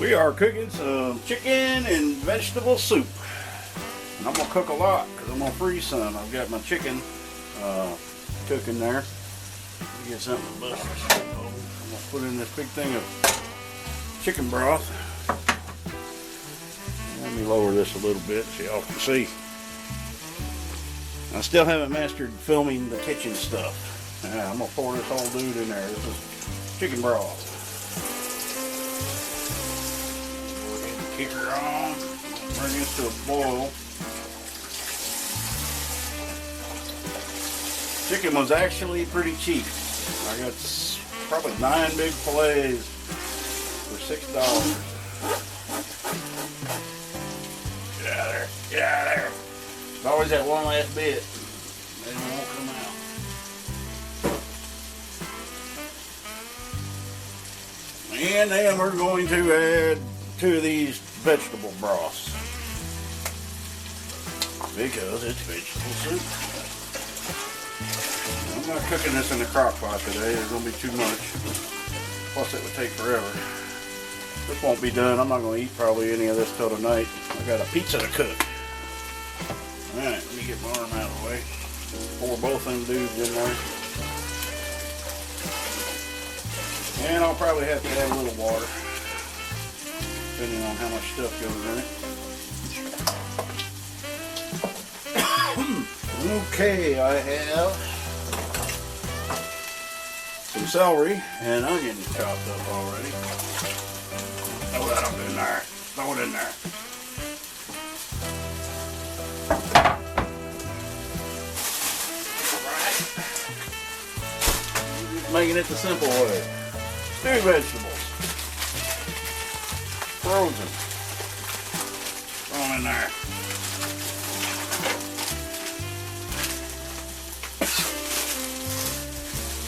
We are cooking some chicken and vegetable soup. And I'm going to cook a lot because I'm going to freeze some. I've got my chicken cooking there. Let me get something to bust this. I'm going to put in this big thing of chicken broth. Let me lower this a little bit so y'all can see. I still haven't mastered filming the kitchen stuff. I'm going to pour this whole dude in there. This is chicken broth. Kick her on, bring this to a boil. Chicken was actually pretty cheap. I got probably 9 big fillets for $6. Get out of there, get out of there. It's always that one last bit. Then it won't come out. And then we're going to add 2 of these vegetable broths because it's vegetable soup. I'm not cooking this in the crock pot today. There's going to be too much. Plus it would take forever. This won't be done. I'm not going to eat probably any of this till tonight. I got a pizza to cook. Alright, let me get my arm out of the way. Pour both them dudes in there. And I'll probably have to add a little water, depending on how much stuff goes in it. Okay, I have some celery and onion chopped up already. Throw that up in there. Throw it in there. Alright. Making it the simple way. 2 vegetables. Frozen. Throw them in there.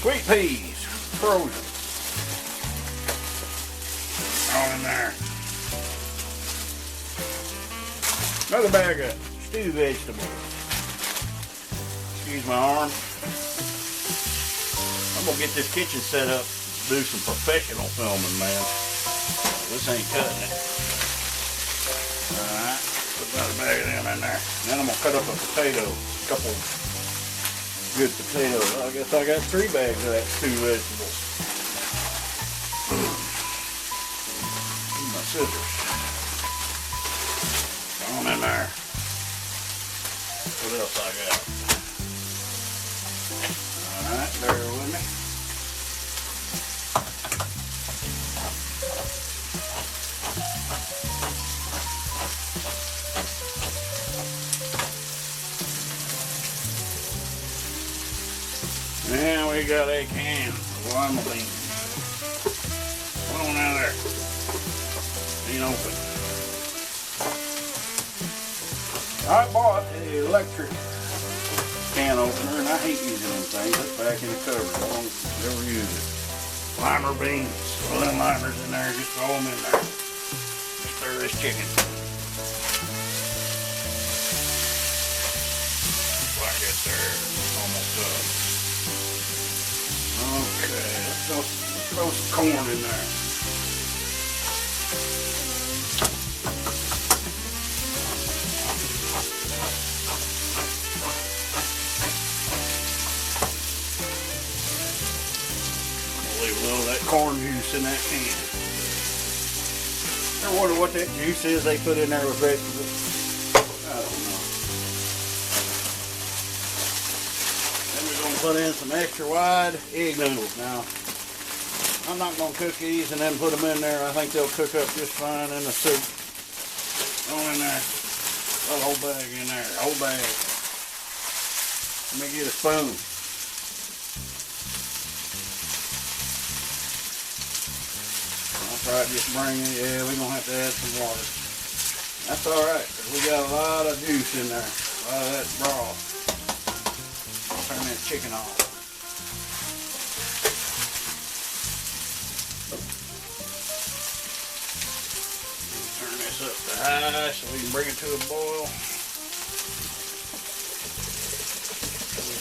Sweet peas. Frozen. Throw them in there. Another bag of stewed vegetables. Excuse my arm. I'm going to get this kitchen set up. Do some professional filming, man. This ain't cutting it. Alright, put another bag of them in there. Then I'm going to cut up a potato. A couple good potatoes. I guess I got 3 bags of that stewed vegetables. My scissors. Throw them in there. What else I got? Alright, bear with me. Now we got a can of lima beans. Put on out there. Ain't open. I bought an electric can opener and I hate using them things. It's back in the cupboard. I don't ever use it. Lima beans. Throw them limers in there. Just throw them in there. Stir this chicken. Like it there. Almost done. Okay, let's throw some corn in there. I'll leave a little of that corn juice in that can. I wonder what that juice is they put in there with vegetables. I don't know. Put in some extra wide egg noodles. Now, I'm not going to cook these and then put them in there. I think they'll cook up just fine in the soup. Throw in there. Throw the whole bag in there. Whole bag. Let me get a spoon. I'll try to just bring it. Yeah, we're going to have to add some water. That's alright, because we got a lot of juice in there. A lot of that broth. Turn that chicken off. Turn this up to high so we can bring it to a boil.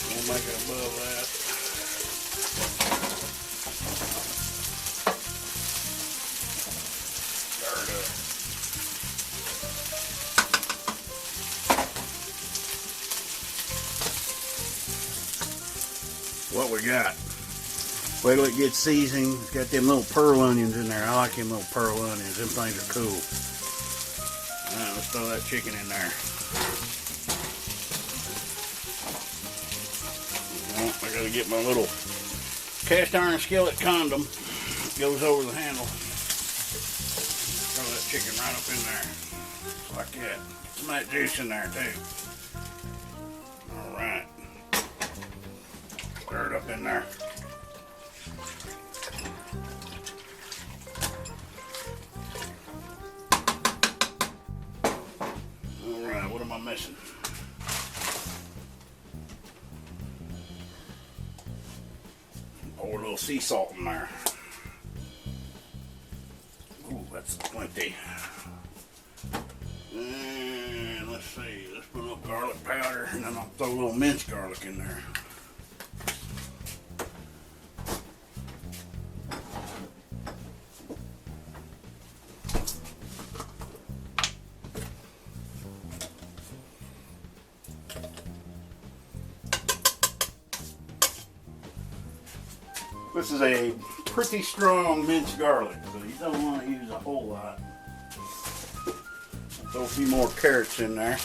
We'll make it above that. Stir it we got. Wait till it gets seasoned. It's got them little pearl onions in there. I like them little pearl onions. Them things are cool. Alright, let's throw that chicken in there. I gotta get my little cast iron skillet condom. Goes over the handle. Throw that chicken right up in there. Like that. Get some of that juice in there too. Alright. Stir it up in there. Alright, what am I missing? Pour a little sea salt in there. Ooh, that's plenty. And let's see, let's put a little garlic powder, and then I'll throw a little minced garlic in there. This is a pretty strong minced garlic, so you don't want to use a whole lot. Throw a few more carrots in there,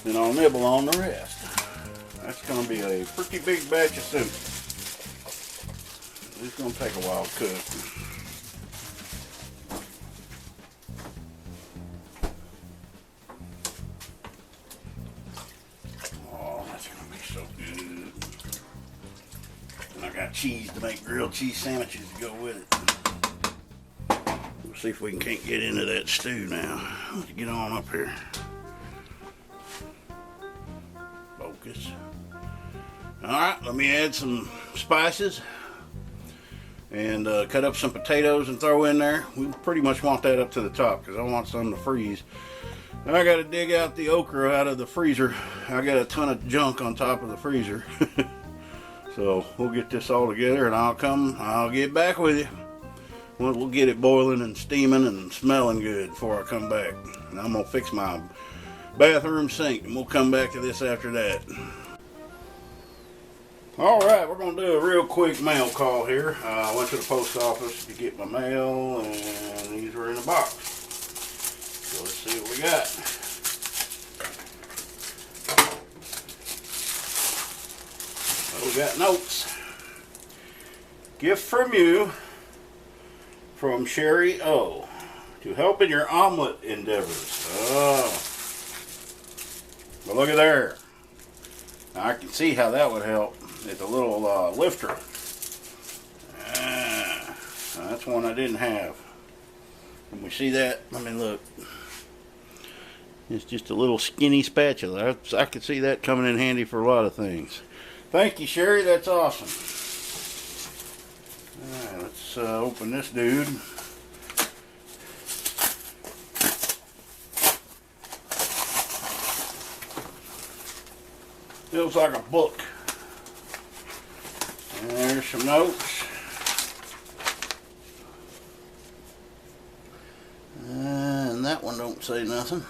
then I'll nibble on the rest. That's going to be a pretty big batch of soup. It's going to take a while to cook. Oh, that's going to be so good. And I got cheese to make grilled cheese sandwiches to go with it. We'll see if we can't get into that stew now. Let's get on up here. Focus. Alright, let me add some spices and cut up some potatoes and throw in there. We pretty much want that up to the top because I want some to freeze. Now I got to dig out the okra out of the freezer. I got a ton of junk on top of the freezer. So we'll get this all together and I'll get back with you. We'll get it boiling and steaming and smelling good before I come back. And I'm going to fix my bathroom sink and we'll come back to this after that. Alright, we're going to do a real quick mail call here. I went to the post office to get my mail and these were in a box. So let's see what we got. We got notes. Gift from you from Sherry O. To help in your omelet endeavors. Oh. But look at there. Now I can see how that would help. It's a little lifter. That's one I didn't have. Can we see that? I mean, look. It's just a little skinny spatula. I could see that coming in handy for a lot of things. Thank you, Sherry. That's awesome. Alright, let's open this dude. Feels like a book. And there's some notes. And that one don't say nothing.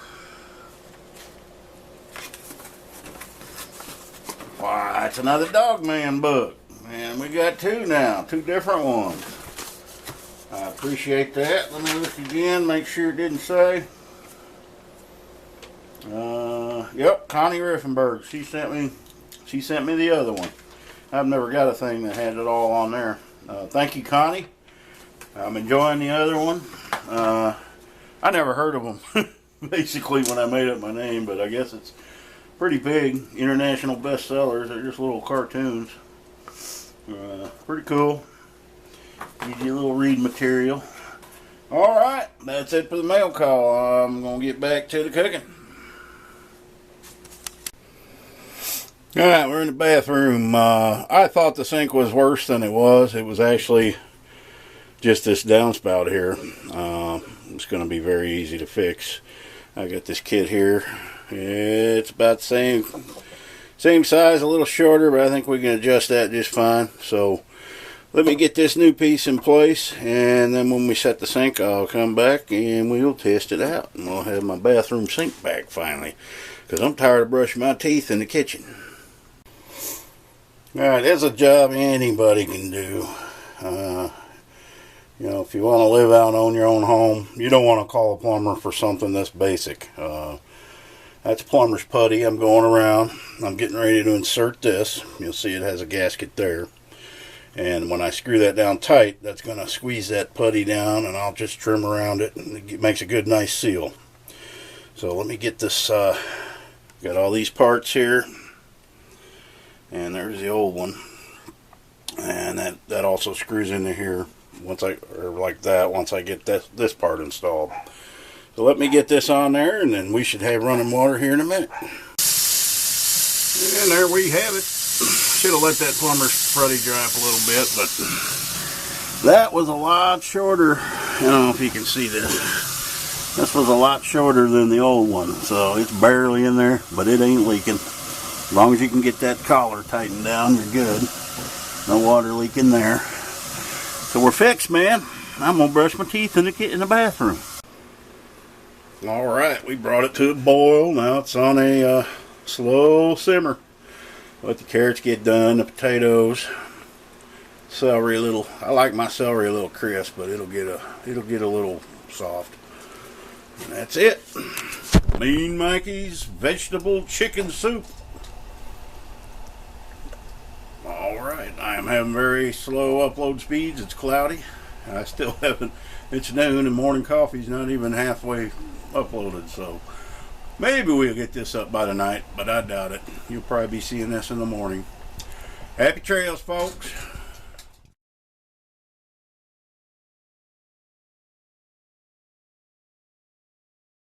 Why, it's another Dogman book. And we got two now, two different ones. I appreciate that. Let me look again, make sure it didn't say. Yep, Connie Riffenberg. She sent me the other one. I've never got a thing that had it all on there. Thank you, Connie. I'm enjoying the other one. I never heard of them, basically, when I made up my name, but I guess it's pretty big. International bestsellers. They're just little cartoons. Pretty cool. Gives you a little read material. Alright, that's it for the mail call. I'm going to get back to the cooking. Alright, we're in the bathroom. I thought the sink was worse than it was. It was actually just this downspout here. It's going to be very easy to fix. I got this kit here. It's about the same size, a little shorter, but I think we can adjust that just fine. So let me get this new piece in place, and then when we set the sink, I'll come back and we'll test it out. And we'll have my bathroom sink back finally, because I'm tired of brushing my teeth in the kitchen. Alright, it's a job anybody can do. You know, if you want to live out on your own home, you don't want to call a plumber for something this basic. That's plumber's putty. I'm going around. I'm getting ready to insert this. You'll see it has a gasket there. And when I screw that down tight, that's going to squeeze that putty down, and I'll just trim around it, and it makes a good, nice seal. So let me get this, got all these parts here, and there's the old one. And that also screws into here once like that, once I get this part installed. So let me get this on there, and then we should have running water here in a minute. And there we have it. Should have let that plumber's putty dry up a little bit, but that was a lot shorter. I don't know if you can see this. This was a lot shorter than the old one, so it's barely in there, but it ain't leaking. As long as you can get that collar tightened down, you're good. No water leaking there. So we're fixed, man. I'm gonna brush my teeth in the bathroom. Alright, we brought it to a boil. Now it's on a slow simmer. Let the carrots get done, the potatoes, celery a little. I like my celery a little crisp, but it'll get a little soft. And that's it. Mean Mikey's vegetable chicken soup. Alright, I am having very slow upload speeds. It's cloudy. I still haven't, it's noon and morning coffee's not even halfway uploaded, so maybe we'll get this up by tonight, but I doubt it. You'll probably be seeing this in the morning. Happy trails, folks.